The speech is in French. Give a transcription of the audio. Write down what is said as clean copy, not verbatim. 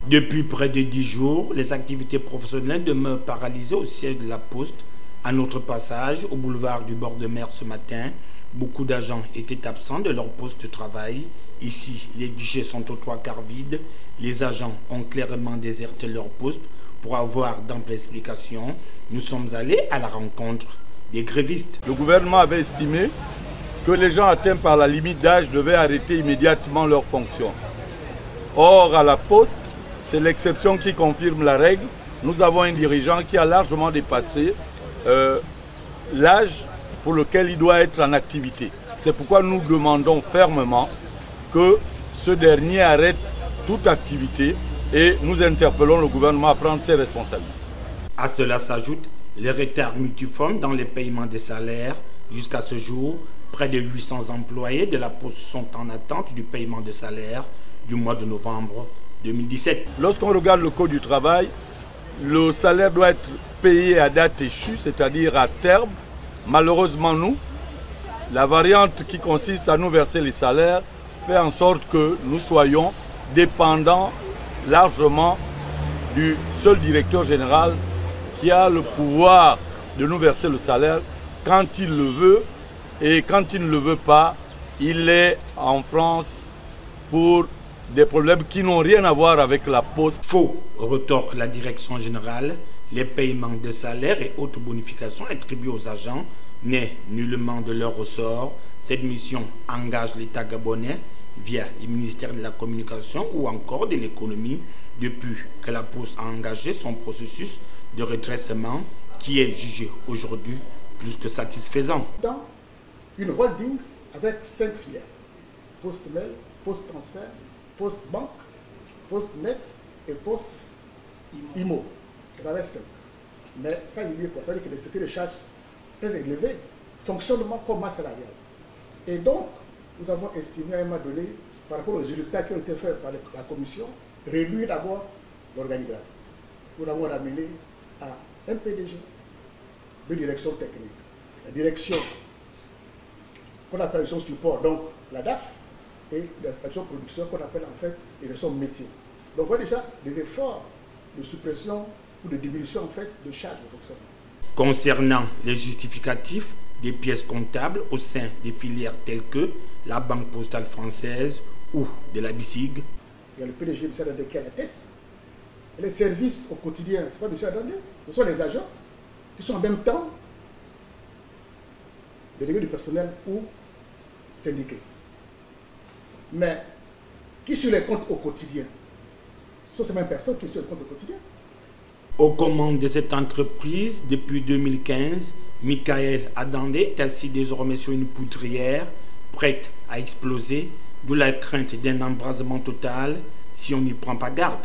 Depuis près de 10 jours, les activités professionnelles demeurent paralysées au siège de la Poste. À notre passage au boulevard du bord de mer ce matin, beaucoup d'agents étaient absents de leur poste de travail. Ici, les guichets sont aux 3/4 vides. Les agents ont clairement déserté leur poste. Pour avoir d'amples explications, nous sommes allés à la rencontre des grévistes. Le gouvernement avait estimé que les gens atteints par la limite d'âge devaient arrêter immédiatement leurs fonctions. Or, à la Poste, c'est l'exception qui confirme la règle. Nous avons un dirigeant qui a largement dépassé l'âge pour lequel il doit être en activité. C'est pourquoi nous demandons fermement que ce dernier arrête toute activité et nous interpellons le gouvernement à prendre ses responsabilités. À cela s'ajoutent les retards multiformes dans les paiements des salaires. Jusqu'à ce jour, près de 800 employés de la Poste sont en attente du paiement de salaire du mois de novembre 2017. Lorsqu'on regarde le Code du travail, le salaire doit être payé à date échue, c'est-à-dire à terme. Malheureusement, nous, la variante qui consiste à nous verser les salaires fait en sorte que nous soyons dépendants largement du seul directeur général qui a le pouvoir de nous verser le salaire quand il le veut, et quand il ne le veut pas, il est en France pour des problèmes qui n'ont rien à voir avec la Poste. Faux, retorque la direction générale. Les paiements de salaires et autres bonifications attribuées aux agents n'est nullement de leur ressort. Cette mission engage l'État gabonais via le ministère de la Communication ou encore de l'économie depuis que la Poste a engagé son processus de redressement qui est jugé aujourd'hui plus que satisfaisant. Dans une holding avec 5 filiales, Poste Mail, Poste Transfert, Poste Banque, Poste Net et Poste IMO. Il y en avait 5. Mais ça veut dire quoi? Ça veut dire que c'était des charges très élevées, fonctionnement comme masse salariale. Et donc, nous avons estimé à un moment donné, par rapport aux résultats qui ont été faits par la commission, réduire d'abord l'organigramme. Nous l'avons ramené à un PDG, deux directions techniques. La direction qu'on appelle son support, donc la DAF, et la direction production qu'on appelle en fait la direction métier. Donc, on voit déjà des efforts de suppression ou de diminution en fait de charges de fonctionnement. Concernant les justificatifs des pièces comptables au sein des filières telles que la Banque Postale Française ou de la BICIG. Il y a le PDG M. Adandé qui est à la tête. Et les services au quotidien, ce n'est pas M. Adandé, ce sont les agents qui sont en même temps délégués du personnel ou syndiqués. Mais qui sur les comptes au quotidien? Ce sont ces mêmes personnes qui sont sur les comptes au quotidien. Aux commandes de cette entreprise depuis 2015, Michael Adandé est assis désormais sur une poudrière prête à exploser, d'où la crainte d'un embrasement total si on n'y prend pas garde.